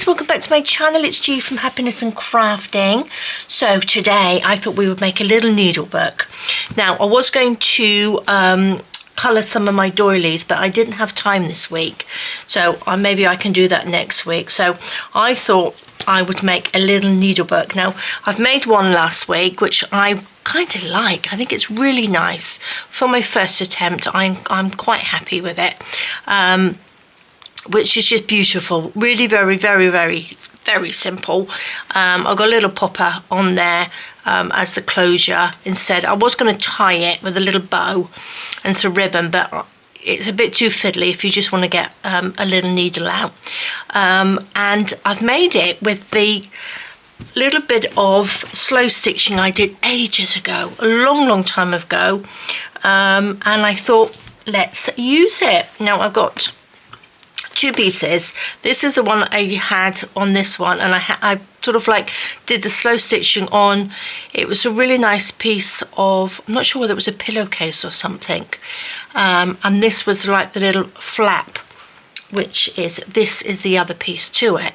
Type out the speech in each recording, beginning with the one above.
guys, welcome back to my channel. It's G from Happiness and Crafting. So today I thought we would make a little needlebook. Now I was going to colour some of my doilies, but I didn't have time this week, so maybe I can do that next week. So I thought I would make a little needlebook. Now I've made one last week which I kind of like. I think it's really nice for my first attempt. I'm quite happy with it. Which is just beautiful, really very simple. I've got a little popper on there as the closure instead. I was going to tie it with a little bow and some ribbon, but it's a bit too fiddly if you just want to get a little needle out. And I've made it with the little bit of slow stitching I did ages ago, a long time ago, and I thought let's use it. Now I've got two pieces. This is the one I had on this one, and I sort of like did the slow stitching on. It was a really nice piece of, I'm not sure whether it was a pillowcase or something, and this was like the little flap, this is the other piece to it,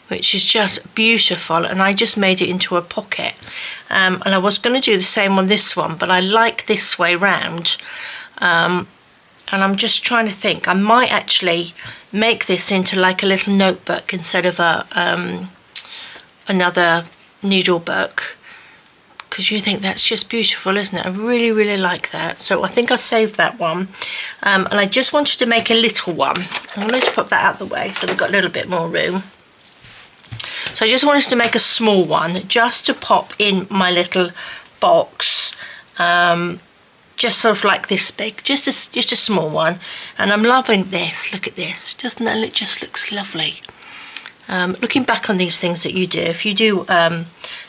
which is just beautiful, and I just made it into a pocket. And I was going to do the same on this one, but I like this way round. And I'm just trying to think, I might actually make this into like a little notebook instead of another needle book, because you think that's just beautiful, isn't it? I really like that. So I think I'll save that one. And I just wanted to make a little one. I'm going to put that out the way so we've got a little bit more room. So I just wanted to make a small one just to pop in my little box. Just sort of like this big, just a small one. And I'm loving this. Look at this. Doesn't that look, just looks lovely. Looking back on these things that you do, if you do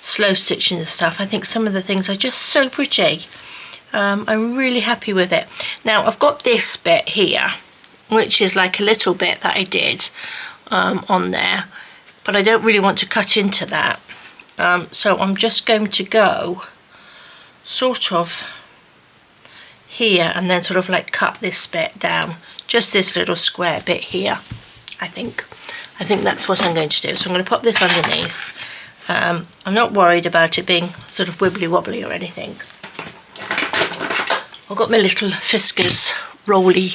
slow stitching and stuff, I think some of the things are just so pretty. I'm really happy with it. Now I've got this bit here, which is like a little bit that I did on there, but I don't really want to cut into that. So I'm just going to go sort of here and then sort of like cut this bit down, just this little square bit here. I think that's what I'm going to do. So I'm going to pop this underneath. I'm not worried about it being sort of wibbly wobbly or anything. I've got my little Fiskars rolly,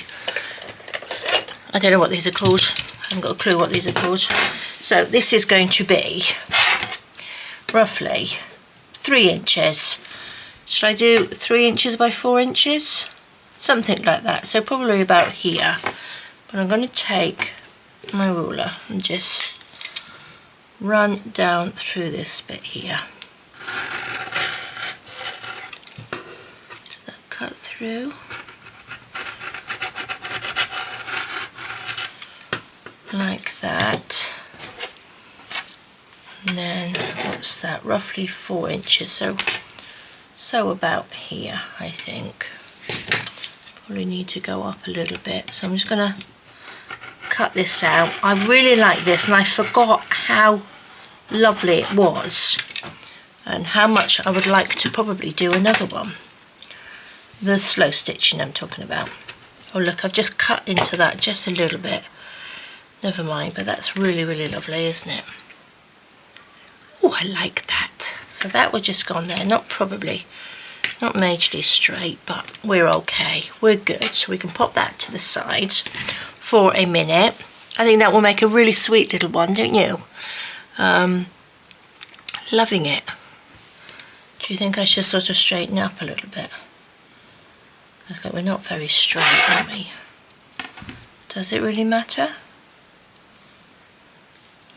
I don't know what these are called, I haven't got a clue what these are called. So this is going to be roughly 3 inches. Should I do 3 inches by 4 inches? Something like that, so probably about here. But I'm going to take my ruler and just run down through this bit here. That cut through. Like that. And then, what's that? Roughly 4 inches. So about here, I think. Probably need to go up a little bit. So I'm just going to cut this out. I really like this, and I forgot how lovely it was and how much I would like to probably do another one. The slow stitching I'm talking about. Oh look, I've just cut into that just a little bit. Never mind, but that's really lovely, isn't it? Oh, I like that. So that would just gone there, not majorly straight, but we're okay, we're good. So we can pop that to the side for a minute. I think that will make a really sweet little one, don't you? Loving it. Do you think I should sort of straighten up a little bit? Because we're not very straight, are we? Does it really matter?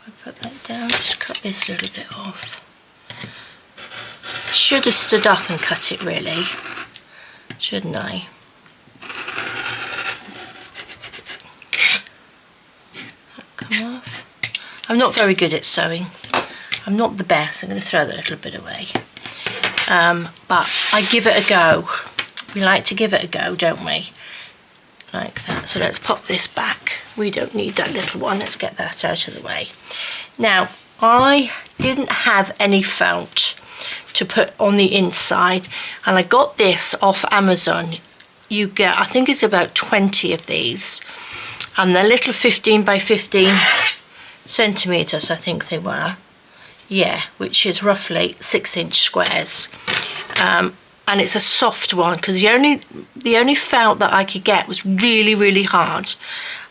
I put that down, just cut this little bit off. Should have stood up and cut it really, shouldn't I? Come off. I'm not very good at sewing. I'm not the best. I'm going to throw that little bit away. But I give it a go. We like to give it a go, don't we? Like that. So let's pop this back. We don't need that little one. Let's get that out of the way. Now, I didn't have any felt to put on the inside, and I got this off Amazon. You get, I think it's about 20 of these, and they're little 15 by 15 centimetres, I think they were. Yeah, which is roughly 6-inch squares. And it's a soft one because the only felt that I could get was really, really hard.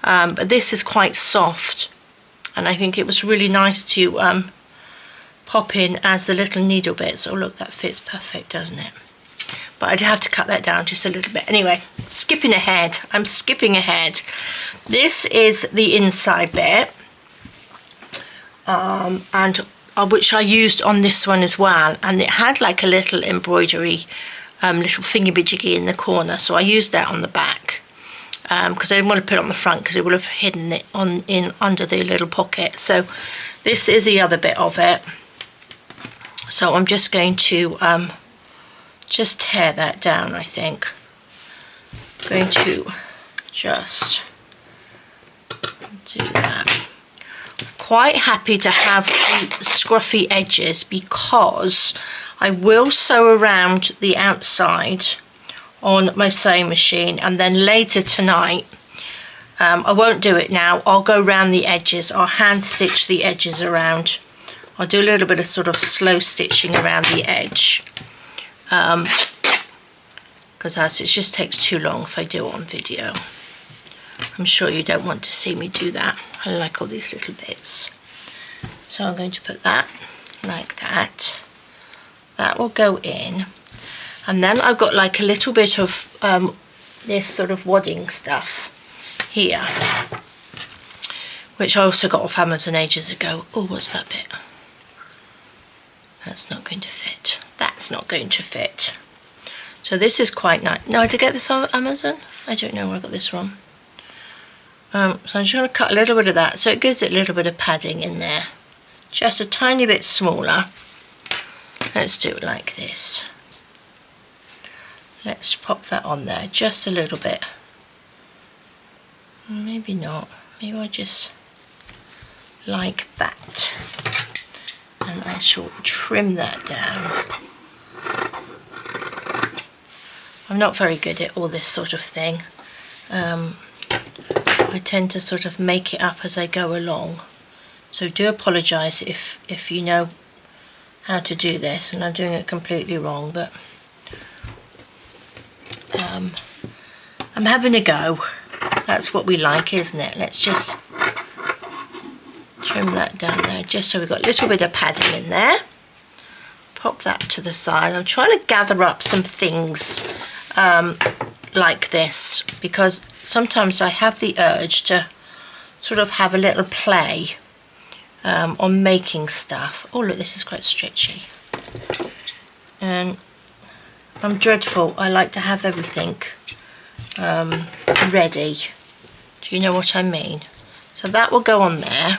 But this is quite soft, and I think it was really nice to pop in as the little needle bits. Oh look, that fits perfect, doesn't it? But I'd have to cut that down just a little bit. Anyway, skipping ahead. I'm skipping ahead. This is the inside bit, and which I used on this one as well, and it had like a little embroidery little thingy-majiggy in the corner, so I used that on the back because I didn't want to put it on the front because it would have hidden it under the little pocket. So this is the other bit of it, so I'm just going to just tear that down. I think I'm going to just do that. Quite happy to have the scruffy edges because I will sew around the outside on my sewing machine, and then later tonight, I won't do it now, I'll go around the edges, I'll hand stitch the edges around. I'll do a little bit of sort of slow stitching around the edge because it just takes too long if I do it on video. I'm sure you don't want to see me do that. I like all these little bits. So I'm going to put that like that. That will go in. And then I've got like a little bit of this sort of wadding stuff here, which I also got off Amazon ages ago. Oh, what's that bit? That's not going to fit. That's not going to fit. So this is quite nice. Now, did I get this on Amazon? I don't know where I got this from. So I'm just going to cut a little bit of that, so it gives it a little bit of padding in there. Just a tiny bit smaller. Let's do it like this. Let's pop that on there, just a little bit. Maybe not. Maybe I just like that. And I shall trim that down. I'm not very good at all this sort of thing. I tend to sort of make it up as I go along. So do apologise if you know how to do this and I'm doing it completely wrong, but I'm having a go. That's what we like, isn't it? Let's just trim that down there just so we've got a little bit of padding in there. Pop that to the side. I'm trying to gather up some things like this because sometimes I have the urge to sort of have a little play on making stuff. Oh look, this is quite stretchy. And I'm dreadful. I like to have everything ready. Do you know what I mean? So that will go on there.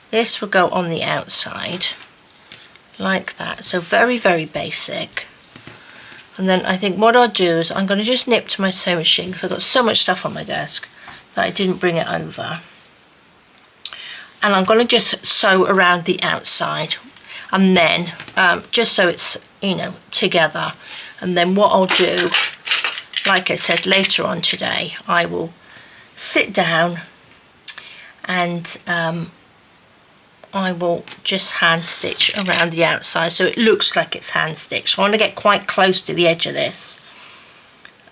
This will go on the outside like that. So very, very basic. And then I think what I'll do is I'm going to just nip to my sewing machine because I've got so much stuff on my desk that I didn't bring it over. And I'm going to just sew around the outside, and then just so it's, you know, together. And then what I'll do, like I said, later on today, I will sit down and I will just hand stitch around the outside so it looks like it's hand stitched. I want to get quite close to the edge of this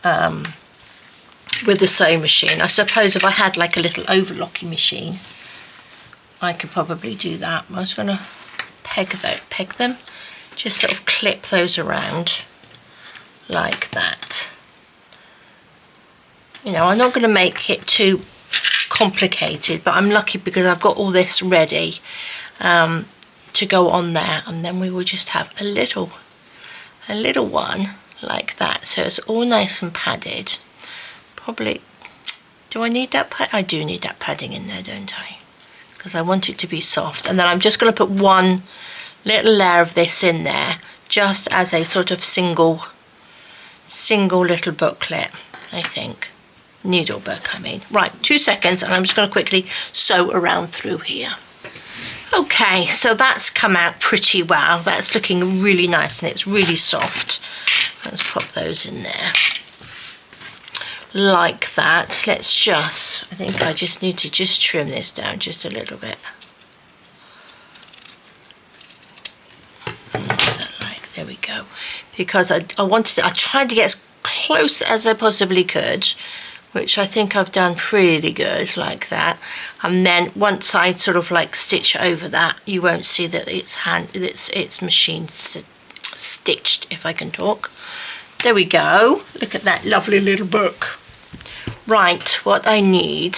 with the sewing machine. I suppose if I had like a little overlocking machine, I could probably do that. I'm just going to peg them, just sort of clip those around like that. You know, I'm not going to make it too complicated, but I'm lucky because I've got all this ready to go on there, and then we will just have a little one like that, so it's all nice and padded. Probably, do I need that pad? I do need that padding in there, don't I? Because I want it to be soft. And then I'm just going to put one little layer of this in there, just as a sort of single little booklet, I think. Needle book, I mean. Right, 2 seconds, and I'm just going to quickly sew around through here. Okay, so that's come out pretty well. That's looking really nice and it's really soft. Let's pop those in there. Like that. Let's just, I think I just need to just trim this down just a little bit. go. Because I tried to get as close as I possibly could, which I think I've done pretty good like that. And then once I sort of like stitch over that, you won't see that it's machine stitched, if I can talk. There we go. Look at that lovely little book. Right, what I need,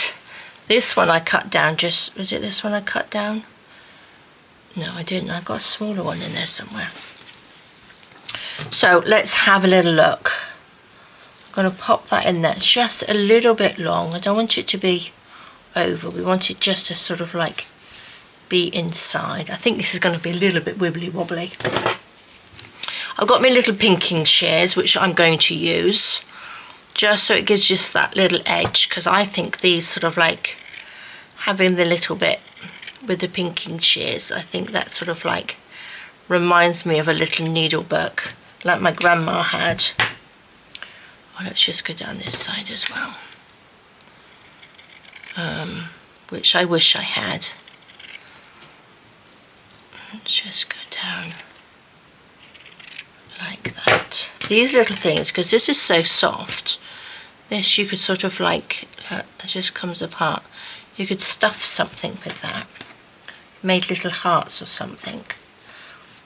this one I cut down was it this one I cut down? No, I didn't. I've got a smaller one in there somewhere. So let's have a little look. I'm going to pop that in there just a little bit long. I don't want it to be over. We want it just to sort of like be inside. I think this is going to be a little bit wibbly wobbly. I've got my little pinking shears, which I'm going to use just so it gives just that little edge, because I think these sort of like having the little bit with the pinking shears, I think that sort of like reminds me of a little needle book like my grandma had. Oh, let's just go down this side as well, which I wish I had. Let's just go down like that. These little things, because this is so soft, this you could sort of like, it just comes apart. You could stuff something with that. Made little hearts or something.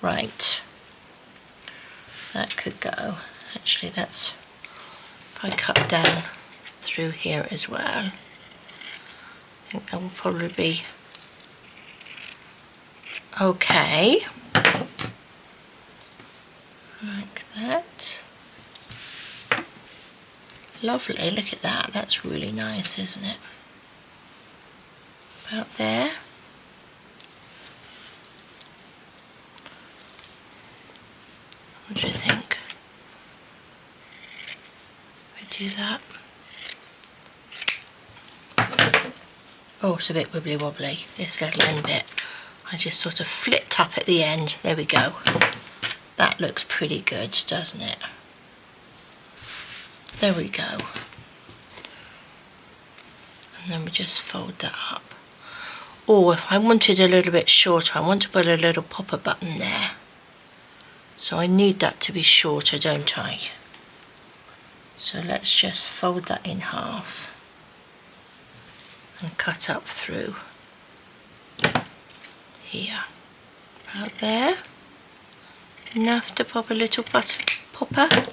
Right. That could go. Actually, that's, if I cut down through here as well, I think that will probably be okay. Like that. Lovely, look at that. That's really nice, isn't it? About there. What do you think? I do that. Oh, it's a bit wibbly wobbly, this little end bit. I just sort of flipped up at the end. There we go. That looks pretty good, doesn't it? There we go. And then we just fold that up. Or if I wanted a little bit shorter, I want to put a little popper button there. So I need that to be shorter, don't I? So let's just fold that in half and cut up through here. About there. Enough to pop a little popper.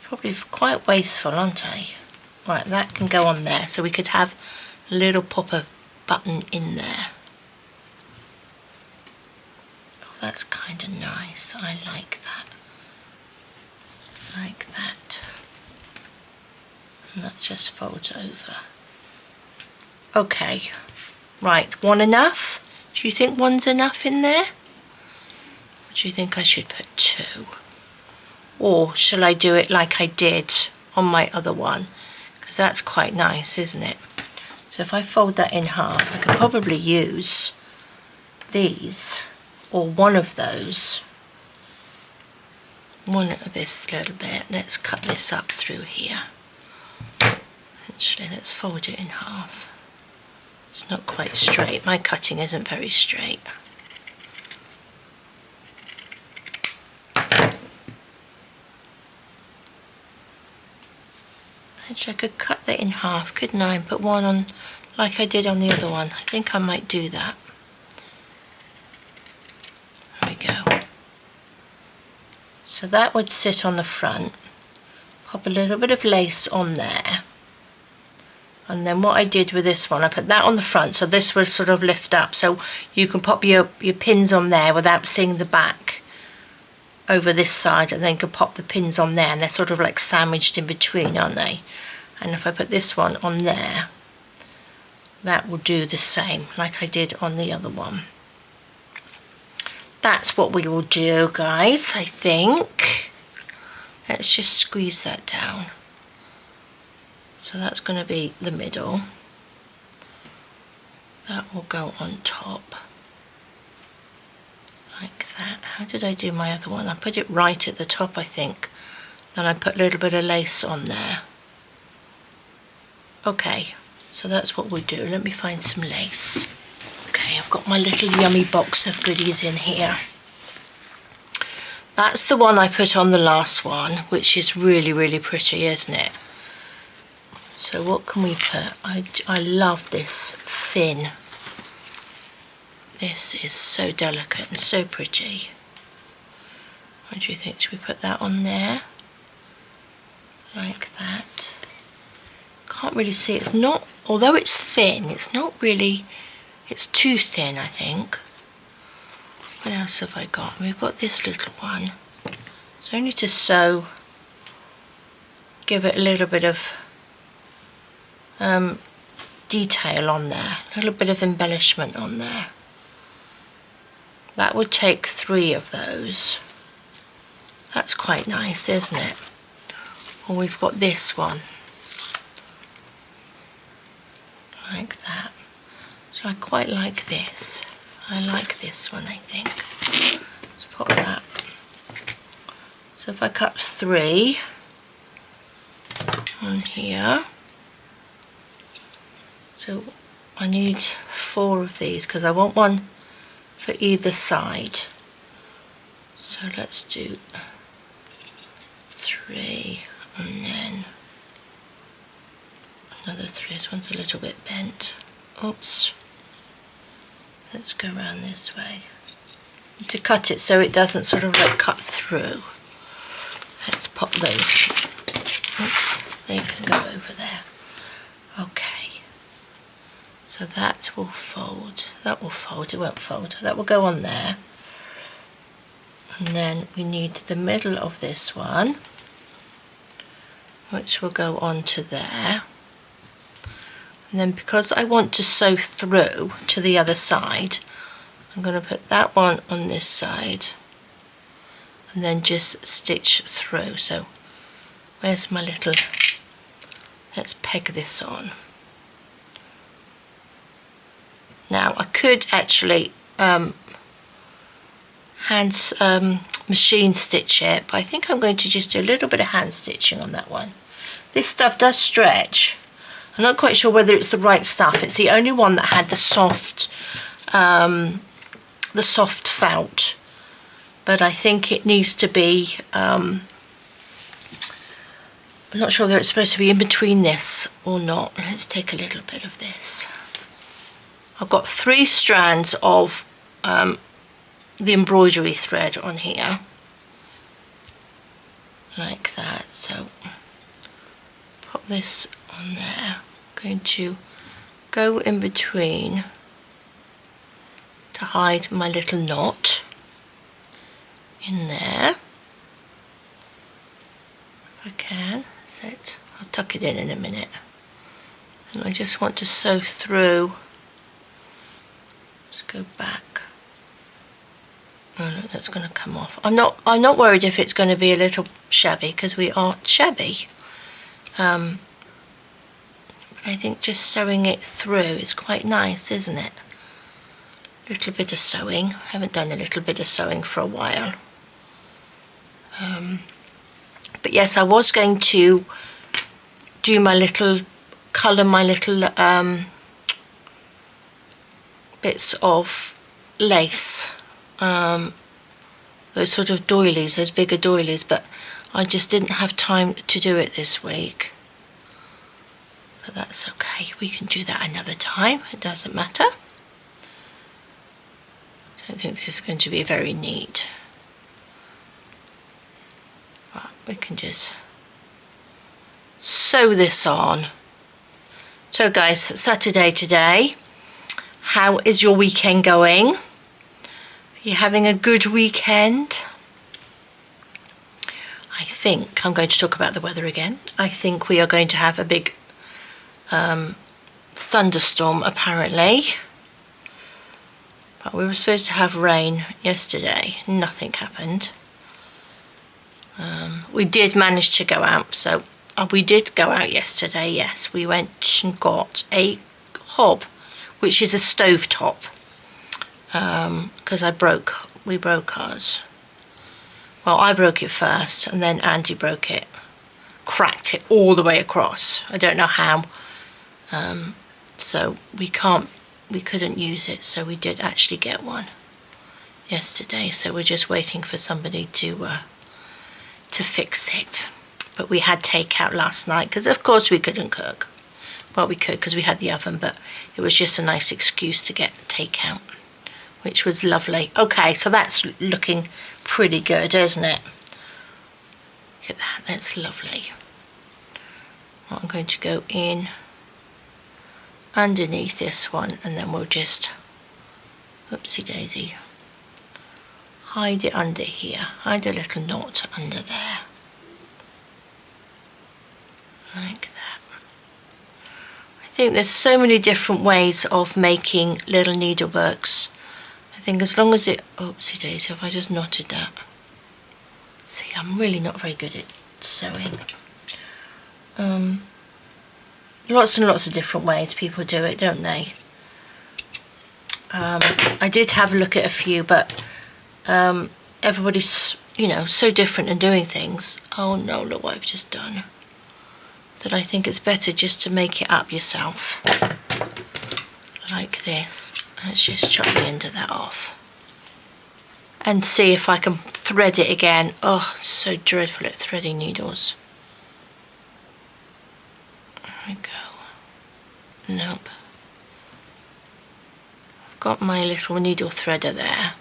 Probably quite wasteful, aren't I? Right, that can go on there, so we could have a little popper button in there. Oh, that's kind of nice. I like that. Like that. And that just folds over. Okay. Right, one enough? Do you think one's enough in there? Or do you think I should put two? Or shall I do it like I did on my other one? Because that's quite nice, isn't it? So if I fold that in half, I could probably use these or one of those. One of this little bit. Let's cut this up through here. Actually, let's fold it in half. It's not quite straight. My cutting isn't very straight. Actually, I could cut that in half, couldn't I? And put one on like I did on the other one. I think I might do that. There we go. So that would sit on the front. Pop a little bit of lace on there. And then what I did with this one, I put that on the front, so this will sort of lift up. So you can pop your pins on there without seeing the back over this side, and then you can pop the pins on there, and they're sort of like sandwiched in between, aren't they? And if I put this one on there, that will do the same like I did on the other one. That's what we will do, guys, I think. Let's just squeeze that down. So that's going to be the middle. That will go on top. Like that. How did I do my other one? I put it right at the top, I think. Then I put a little bit of lace on there. Okay, so that's what we'll do. Let me find some lace. Okay, I've got my little yummy box of goodies in here. That's the one I put on the last one, which is really, really pretty, isn't it? So what can we put? I love this fin. This is so delicate and so pretty. What do you think? Should we put that on there? Like that. Can't really see. It's not, although it's thin, it's not really, it's too thin, I think. What else have I got? We've got this little one. It's only to sew, give it a little bit of detail on there, a little bit of embellishment on there. That would take 3 of those. That's quite nice, isn't it? Or we've got this one. Like that. So I quite like this. I like this one, I think. Let's pop that. So if I cut 3 on here, so I need 4 of these because I want one for either side. So let's do 3 and then another 3. This one's a little bit bent. Oops. Let's go around this way. To cut it so it doesn't sort of like cut through. Let's pop those. Oops, they can go over there. Okay. So that will fold. That will fold. It won't fold. That will go on there. And then we need the middle of this one, which will go onto there. And then because I want to sew through to the other side, I'm going to put that one on this side and then just stitch through. So where's my little, let's peg this on. Now I could actually machine stitch it, but I think I'm going to just do a little bit of hand stitching on that one. This stuff does stretch. I'm not quite sure whether it's the right stuff. It's the only one that had the soft felt, but I think it needs to be, I'm not sure whether it's supposed to be in between this or not. Let's take a little bit of this. I've got 3 strands of the embroidery thread on here, like that. So pop this on there. I'm going to go in between to hide my little knot in there. If I can, that's it. I'll tuck it in a minute. And I just want to sew through. Let's go back. Oh, look, that's going to come off. I'm not worried if it's going to be a little shabby because we are shabby. But I think just sewing it through is quite nice, isn't it? A little bit of sewing. I haven't done a little bit of sewing for a while. But yes, I was going to do my little, colour my little bits of lace. Those sort of doilies, those bigger doilies, but I just didn't have time to do it this week. But that's okay, we can do that another time, it doesn't matter. I don't think this is going to be very neat. But we can just sew this on. So guys, Saturday today. How is your weekend going? Are you having a good weekend? I think I'm going to talk about the weather again. I think we are going to have a big thunderstorm apparently. But we were supposed to have rain yesterday. Nothing happened. We did manage to go out, so we did go out yesterday, yes. We went and got a hob, which is a stove top, because we broke ours. Well, I broke it first, and then Andy broke it, cracked it all the way across. I don't know how, so we couldn't use it, so we did actually get one. yesterday, so we're just waiting for somebody to fix it. But we had takeout last night because of course we couldn't cook. Well, we could because we had the oven, but it was just a nice excuse to get takeout, which was lovely. Okay, so that's looking pretty good, isn't it? Look at that, that's lovely. Well, I'm going to go in underneath this one, and then we'll just, oopsie daisy, hide it under here, hide a little knot under there, like that. I think there's so many different ways of making little needleworks. I think as long as it, oopsie daisy, have I just knotted that? See, I'm really not very good at sewing. Lots and lots of different ways people do it, don't they? I did have a look at a few, but everybody's, you know, so different in doing things. Oh no, look what I've just done. That I think it's better just to make it up yourself. Like this. Let's just chop the end of that off. And see if I can thread it again. Oh, it's so dreadful at threading needles. There we go. Nope. I've got my little needle threader there.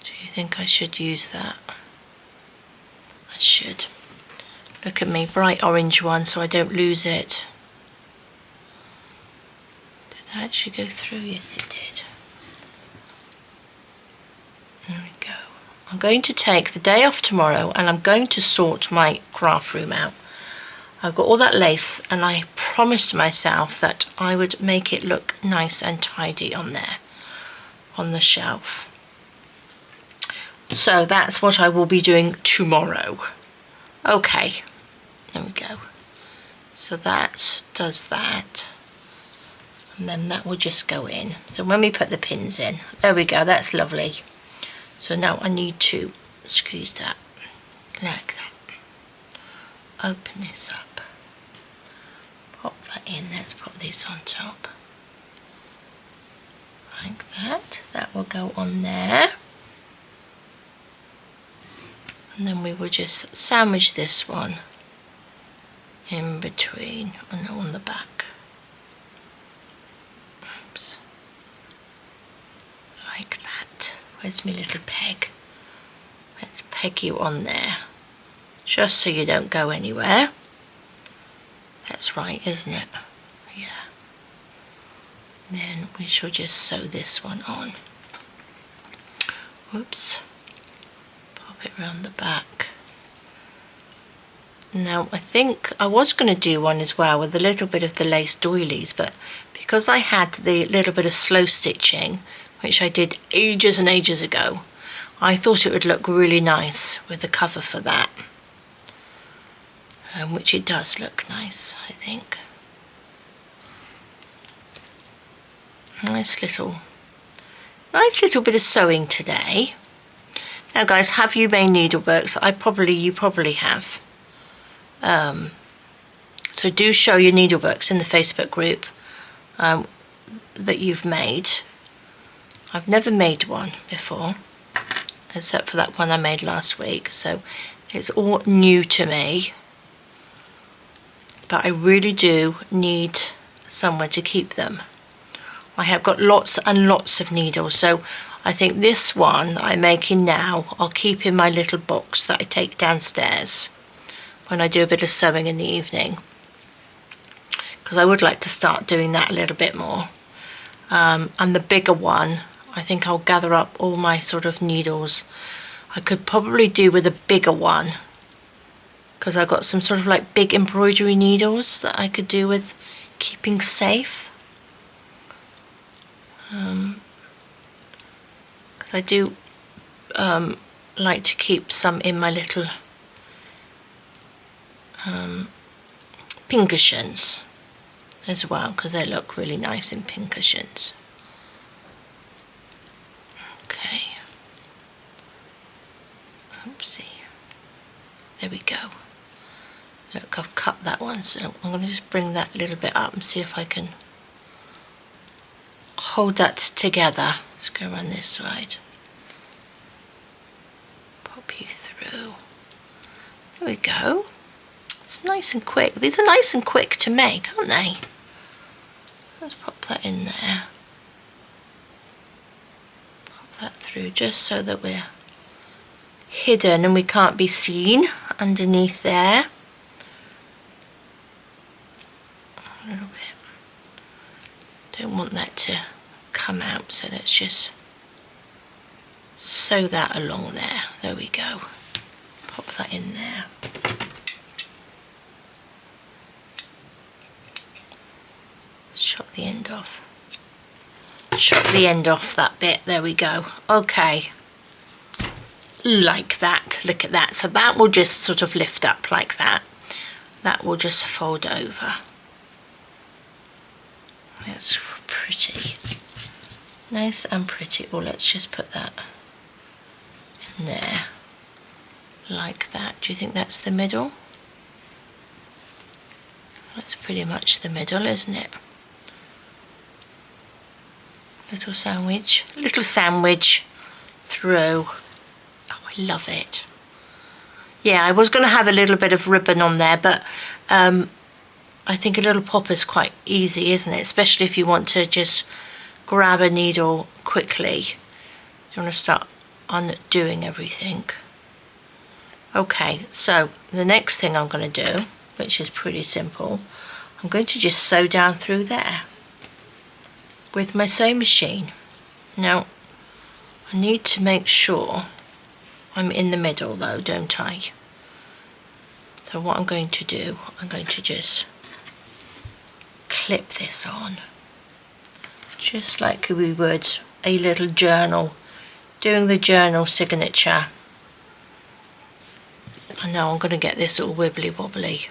Do you think I should use that? I should. Look at me, bright orange one, so I don't lose it. Did that actually go through? Yes, it did. There we go. I'm going to take the day off tomorrow and I'm going to sort my craft room out. I've got all that lace and I promised myself that I would make it look nice and tidy on there, on the shelf. So that's what I will be doing tomorrow. Okay, there we go. So that does that. And then that will just go in. So when we put the pins in, there we go, that's lovely. So now I need to squeeze that like that. Open this up. Pop that in. Let's put this on top. Like that. That will go on there. And then we will just sandwich this one in between and on the back. Oops. Like that. Where's my little peg? Let's peg you on there, just so you don't go anywhere. That's right, isn't it? Yeah. Then we shall just sew this one on. Whoops. Pop it around the back. Now I think I was going to do one as well with a little bit of the lace doilies, but because I had the little bit of slow stitching, which I did ages and ages ago, I thought it would look really nice with the cover for that. Which it does look nice, I think. Nice little bit of sewing today. Now guys, have you made needleworks? You probably have. So do show your needleworks in the Facebook group that you've made. I've never made one before, except for that one I made last week, so it's all new to me. But I really do need somewhere to keep them. I have got lots and lots of needles, so I think this one that I'm making now I'll keep in my little box that I take downstairs when I do a bit of sewing in the evening, because I would like to start doing that a little bit more. And the bigger one, I think I'll gather up all my sort of needles. I could probably do with a bigger one, because I've got some sort of like big embroidery needles that I could do with keeping safe. Because I do like to keep some in my little pincushions as well, because they look really nice in pincushions. Okay. Oopsie. There we go. Look, I've cut that one, so I'm going to just bring that little bit up and see if I can hold that together Let's go around this side. Pop you through. There we go. It's nice and quick. These are nice and quick to make, aren't they? Let's pop that in there. Pop that through just so that we're hidden and we can't be seen underneath there. A little bit. Don't want that to come out, so let's just sew that along there. There we go. Pop that in there. Chop the end off. Chop the end off that bit. There we go. Okay. Like that. Look at that. So that will just sort of lift up like that. That will just fold over. That's pretty. Nice and pretty. Well, let's just put that in there. Like that. Do you think that's the middle? That's pretty much the middle, isn't it? Little sandwich through. Oh, I love it. Yeah, I was going to have a little bit of ribbon on there, but I think a little pop is quite easy, isn't it? Especially if you want to just grab a needle quickly. You want to start undoing everything. Okay, so the next thing I'm going to do, which is pretty simple, I'm going to just sew down through there with my sewing machine. Now, I need to make sure I'm in the middle though, don't I? So what I'm going to do, I'm going to just clip this on, just like we would a little journal, doing the journal signature. I know I'm going to get this all wibbly wobbly,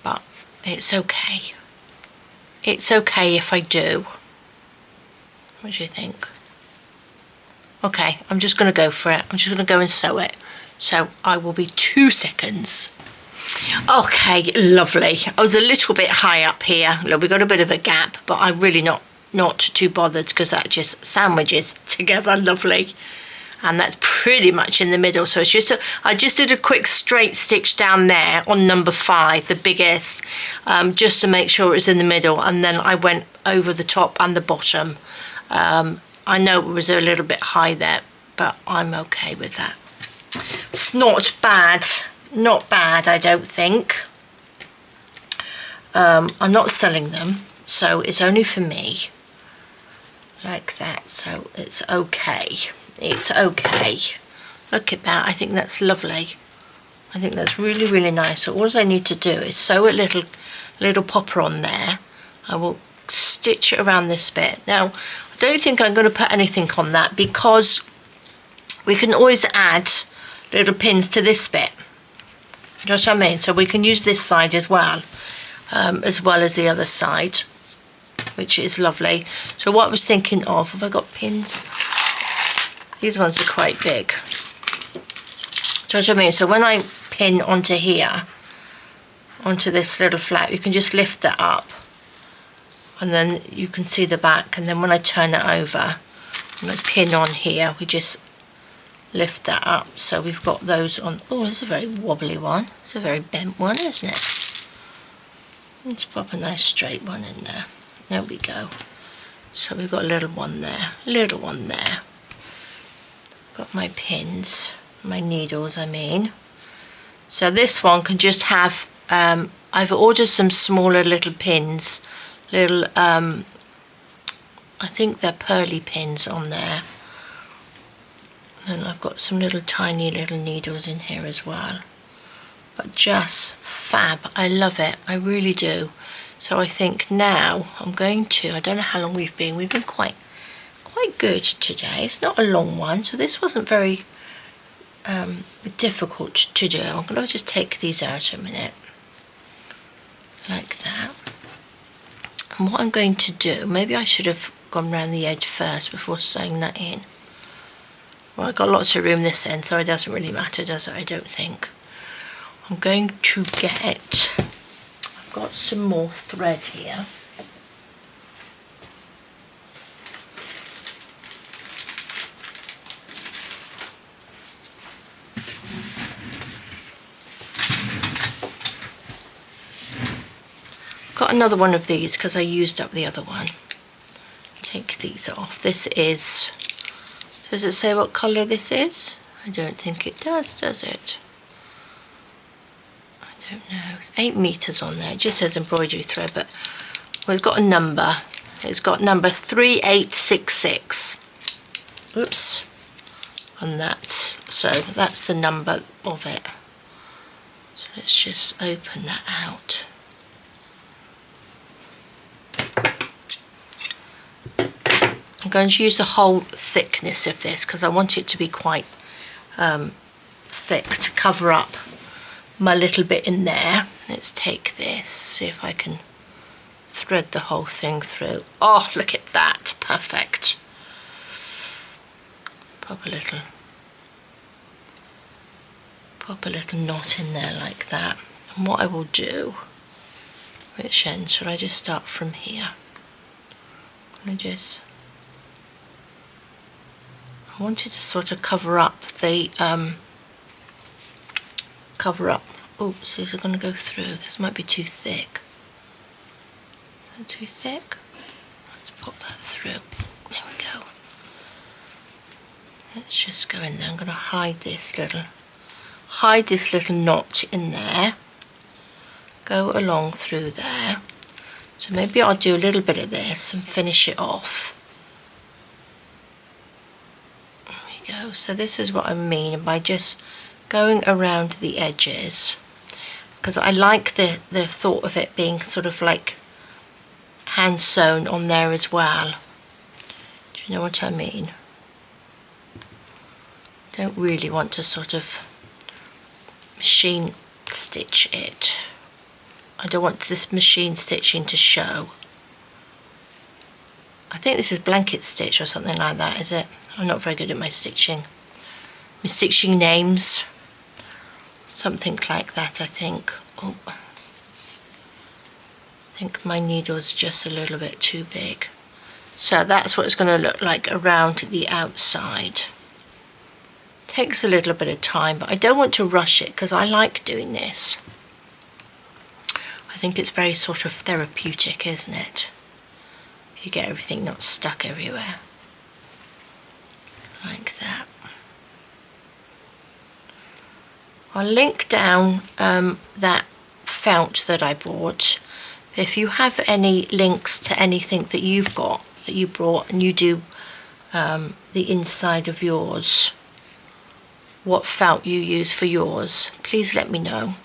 but it's okay. It's okay if I do. What do you think? Okay, I'm just going to go for it. I'm just going to go and sew it. So I will be 2 seconds. Okay, lovely. I was a little bit high up here. Look, we got a bit of a gap, but I'm really not too bothered because that just sandwiches together lovely. And that's pretty much in the middle. So it's just I just did a quick straight stitch down there on number 5, the biggest, just to make sure it was in the middle, and then I went over the top and the bottom. I know it was a little bit high there, but I'm okay with that. Not bad, I don't think. I'm not selling them, so it's only for me, like that, so it's okay. It's okay. Look at that. I think that's lovely. I think that's really, really nice. So all I need to do is sew a little popper on there. I will stitch it around this bit. Now, I don't think I'm going to put anything on that because we can always add little pins to this bit. You know what I mean? So we can use this side as well as the other side, which is lovely. So what I was thinking of, have I got pins? These ones are quite big. Do you know what I mean? So when I pin onto here, onto this little flap, you can just lift that up and then you can see the back, and then when I turn it over and I pin on here, we just lift that up. So we've got those on. Oh, it's a very wobbly one. It's a very bent one, isn't it? Let's pop a nice straight one in there. There we go. So we've got a little one there, little one there. Got my pins, my needles I mean. So this one can just have, I've ordered some smaller little pins, little, I think they're pearly pins on there. And I've got some little tiny little needles in here as well. But just fab, I love it, I really do. So I think now I'm going to, I don't know how long we've been quite good today. It's not a long one, so this wasn't very difficult to do. I'm going to just take these out a minute, like that. And what I'm going to do, maybe I should have gone round the edge first before sewing that in. Well, I've got lots of room this end, so it doesn't really matter, does it? I don't think. I'm going to get, I've got some more thread here. got another one of these because I used up the other one. Take these off. This is, does it say what colour this is? I don't think it does it? I don't know. It's 8 meters on there. It just says embroidery thread, but well, it's got a number. It's got number 3866. Oops. On that. So that's the number of it. So let's just open that out. I'm going to use the whole thickness of this because I want it to be quite thick to cover up my little bit in there. Let's take this, see if I can thread the whole thing through. Oh, look at that, perfect. Pop a little knot in there like that. And what I will do, which end should I just start from here? I wanted to sort of cover up the oh, so is it going to go through? This might be too thick. Is that too thick? Let's pop that through. There we go. Let's just go in there. I'm going to hide this little knot in there. Go along through there. So maybe I'll do a little bit of this and finish it off. There we go. So this is what I mean by just going around the edges, because I like the thought of it being sort of like hand sewn on there as well. Do you know what I mean? Don't really want to sort of machine stitch it. I don't want this machine stitching to show. I think this is blanket stitch or something like that, is it? I'm not very good at my stitching names. Something like that, I think. Oh, I think my needle's just a little bit too big. So that's what it's going to look like around the outside. Takes a little bit of time, but I don't want to rush it because I like doing this. I think it's very sort of therapeutic, isn't it? You get everything not stuck everywhere. Like that. I'll link down that felt that I bought. If you have any links to anything that you've got, that you brought, and you do the inside of yours, what felt you use for yours, please let me know.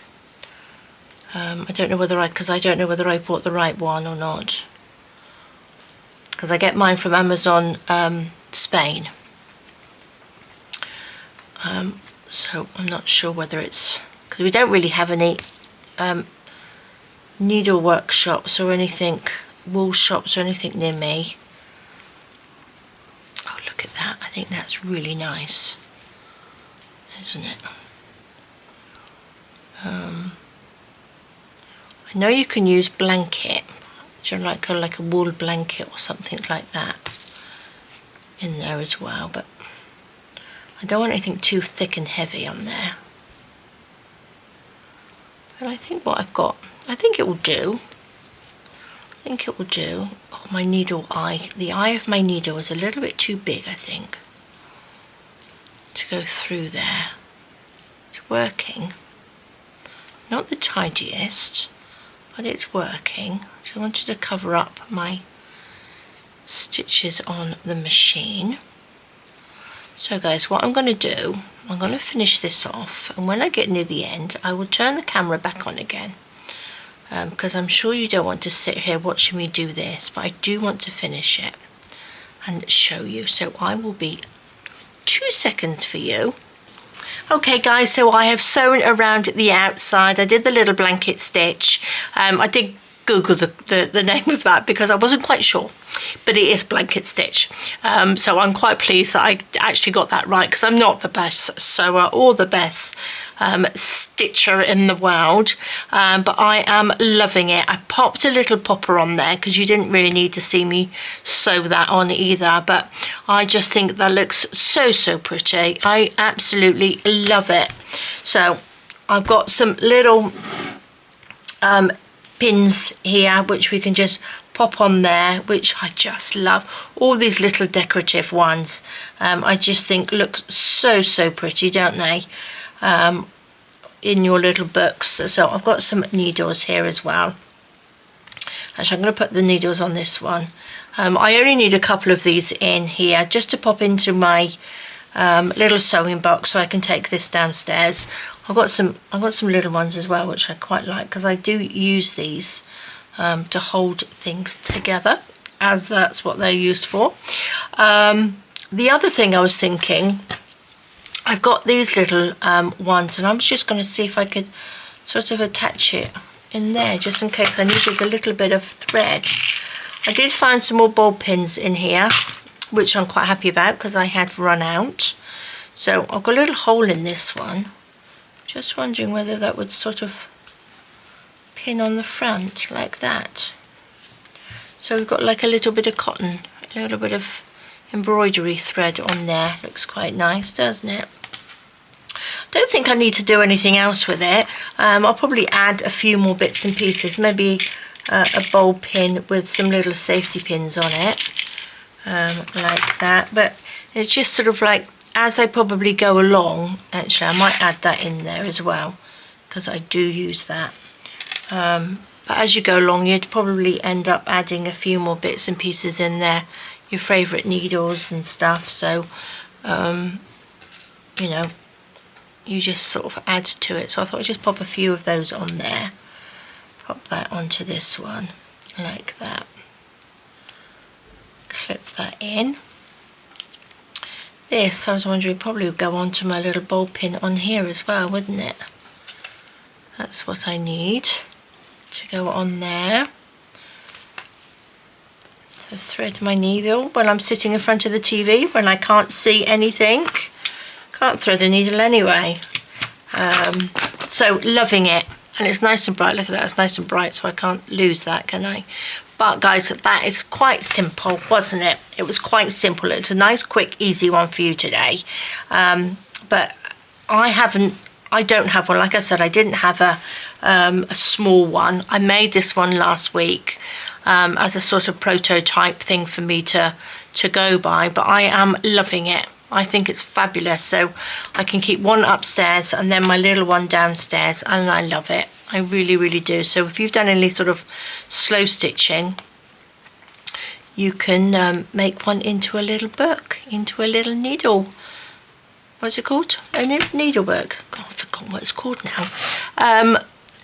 I don't know whether I bought the right one or not, because I get mine from Amazon Spain. So I'm not sure whether it's, because we don't really have any needle workshops or anything, wool shops or anything near me. Oh, look at that. I think that's really nice, isn't it? I know you can use blanket, like a wool blanket or something like that in there as well, but I don't want anything too thick and heavy on there. But I think what I've got, I think it will do. Oh, my needle eye. The eye of my needle is a little bit too big, I think, to go through there. It's working. Not the tidiest, but it's working. So I wanted to cover up my stitches on the machine. So guys, what I'm going to do, I'm going to finish this off, and when I get near the end I will turn the camera back on again, because I'm sure you don't want to sit here watching me do this, but I do want to finish it and show you. So I will be 2 seconds for you. Okay guys, so I have sewn around the outside. I did the little blanket stitch. I did Google the name of that because I wasn't quite sure, but it is blanket stitch. So I'm quite pleased that I actually got that right, because I'm not the best sewer or the best stitcher in the world, but I am loving it. I popped a little popper on there because you didn't really need to see me sew that on either, but I just think that looks so pretty. I absolutely love it. So I've got some little pins here which we can just pop on there, which I just love. All these little decorative ones, I just think look so pretty, don't they, in your little books. So I've got some needles here as well. Actually, I'm going to put the needles on this one. I only need a couple of these in here just to pop into my little sewing box, so I can take this downstairs. I've got some little ones as well, which I quite like, because I do use these to hold things together, as that's what they're used for. The other thing I was thinking, I've got these little ones, and I'm just going to see if I could sort of attach it in there, just in case I needed a little bit of thread. I did find some more ball pins in here, which I'm quite happy about because I had run out. So I've got a little hole in this one. Just wondering whether that would sort of pin on the front like that. So we've got like a little bit of cotton, a little bit of embroidery thread on there. Looks quite nice, doesn't it? Don't think I need to do anything else with it. I'll probably add a few more bits and pieces, maybe a bowl pin with some little safety pins on it, like that. But it's just sort of like, as I probably go along, actually I might add that in there as well, because I do use that. But as you go along, you'd probably end up adding a few more bits and pieces in there, your favourite needles and stuff. So you know, you just sort of add to it. So I thought I'd just pop a few of those on there. Pop that onto this one, like that. Clip that in. This, I was wondering, probably would go onto my little ball pin on here as well, wouldn't it? That's what I need to go on there. So thread my needle when I'm sitting in front of the TV, when I can't see anything. Can't thread a needle anyway. So loving it, and it's nice and bright. Look at that, it's nice and bright, so I can't lose that, can I? But guys, that is quite simple, wasn't it? It was quite simple. It's a nice, quick, easy one for you today. But I don't have one. Like I said, I didn't have a small one. I made this one last week as a sort of prototype thing for me to go by, but I am loving it. I think it's fabulous. So I can keep one upstairs and then my little one downstairs, and I love it. I really, really do. So if you've done any sort of slow stitching, you can make one into a little book, into a little needle. What's it called? A needlebook. God, I've forgotten what it's called now.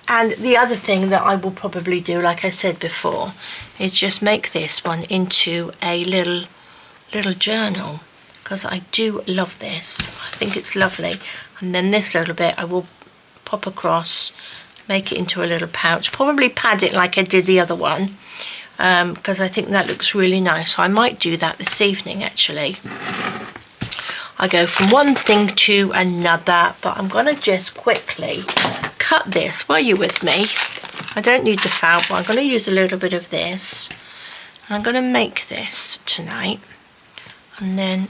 And the other thing that I will probably do, like I said before, is just make this one into a little journal, because I do love this. I think it's lovely. And then this little bit I will pop across, make it into a little pouch, probably pad it like I did the other one, because I think that looks really nice. So I might do that this evening, actually. I go from one thing to another, but I'm going to just quickly cut this. Were you with me? I don't need the felt, but I'm going to use a little bit of this. And I'm going to make this tonight, and then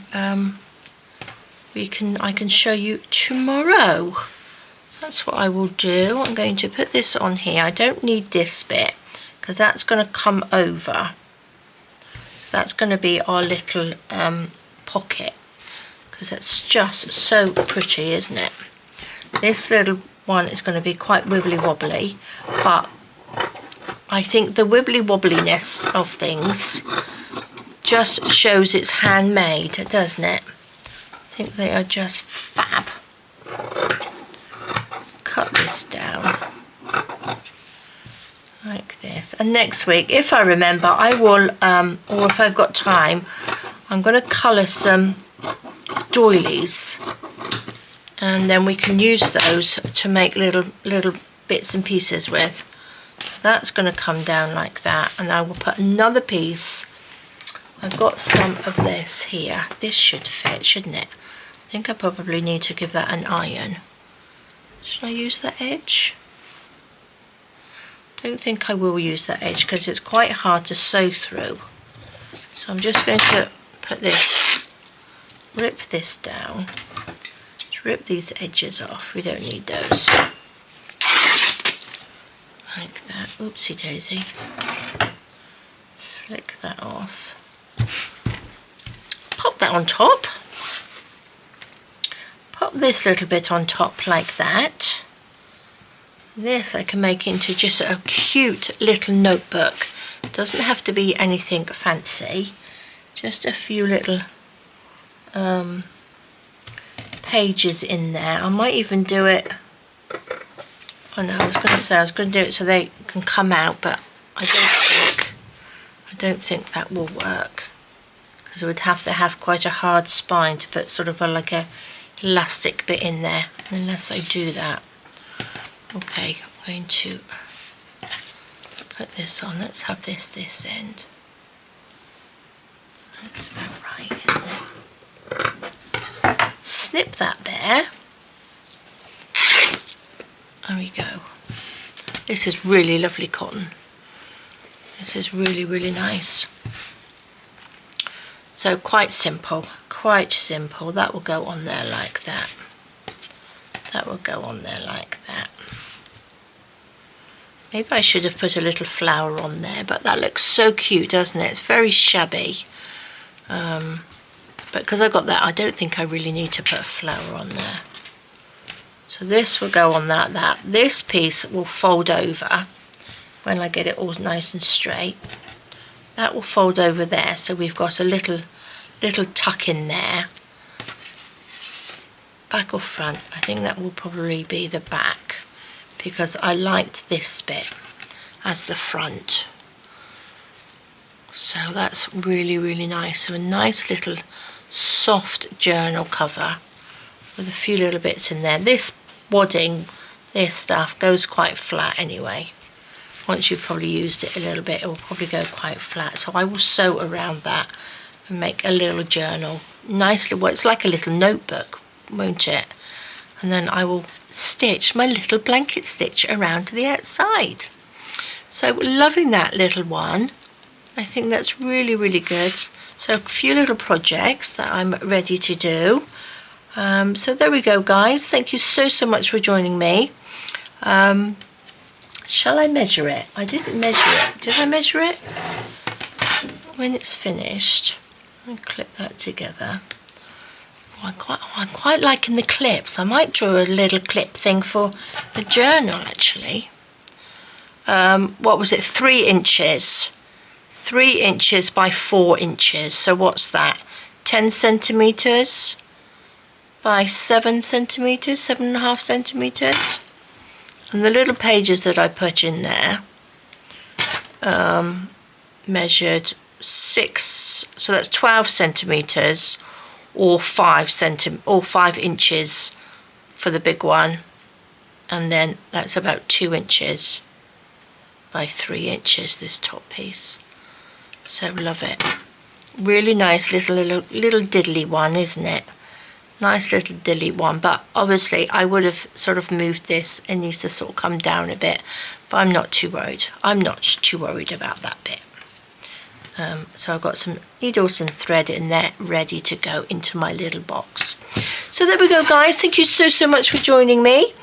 I can show you tomorrow. That's what I will do. I'm going to put this on here. I don't need this bit because that's going to come over. That's going to be our little pocket, because it's just so pretty, isn't it? This little one is going to be quite wibbly wobbly, but I think the wibbly wobbliness of things just shows it's handmade, doesn't it? I think they are just fab. Cut this down like this, and next week, if I remember, I will, or if I've got time, I'm going to colour some doilies, and then we can use those to make little bits and pieces with. That's going to come down like that, and I will put another piece. I've got some of this here. This should fit, shouldn't it? I think I probably need to give that an iron. Should I use that edge? I don't think I will use that edge because it's quite hard to sew through. So I'm just going to put this, rip this down, rip these edges off. We don't need those. Like that. Oopsie daisy. Flick that off. Pop that on top. Pop this little bit on top like that. This I can make into just a cute little notebook. Doesn't have to be anything fancy. Just a few little pages in there. I might even do it. Oh no, I was going to do it so they can come out, but I don't think that will work, because it would have to have quite a hard spine to put sort of like a elastic bit in there, unless I do that. Okay, I'm going to put this on. Let's have this end. That's about right, isn't it? Snip that there. There we go. This is really lovely cotton. This is really, really nice. So quite simple, quite simple. That will go on there like that. That will go on there like that. Maybe I should have put a little flower on there, but that looks so cute, doesn't it? It's very shabby. But because I've got that, I don't think I really need to put a flower on there. So this will go on that. This piece will fold over when I get it all nice and straight. That will fold over there, so we've got a little tuck in there. Back or front? I think that will probably be the back, because I liked this bit as the front. So that's really, really nice. So a nice little soft journal cover with a few little bits in there. This wadding, this stuff goes quite flat anyway. Once you've probably used it a little bit, it will probably go quite flat. So I will sew around that and make a little journal. Nicely, well, it's like a little notebook, won't it? And then I will stitch my little blanket stitch around to the outside. So loving that little one. I think that's really, really good. So a few little projects that I'm ready to do. So there we go, guys. Thank you so much for joining me. Shall I measure it? I didn't measure it. Did I measure it? When it's finished, I'll clip that together. Oh, I'm quite liking the clips. I might draw a little clip thing for the journal, actually. What was it? 3 inches. 3 inches by 4 inches. So what's that? 10 centimetres by 7 centimetres, 7.5 centimetres. And the little pages that I put in there measured 6, so that's 12 centimetres or 5 inches for the big one, and then that's about 2 inches by 3 inches, this top piece. So love it. Really nice little diddly one, isn't it? Nice little dilly one, but obviously I would have sort of moved this. It needs to sort of come down a bit, but I'm not too worried. I'm not too worried about that bit. So I've got some needles and thread in there ready to go into my little box. So there we go, guys. Thank you so much for joining me.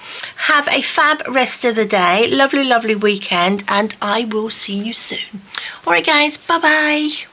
Have a fab rest of the day. Lovely weekend, and I will see you soon. All right, guys. Bye-bye.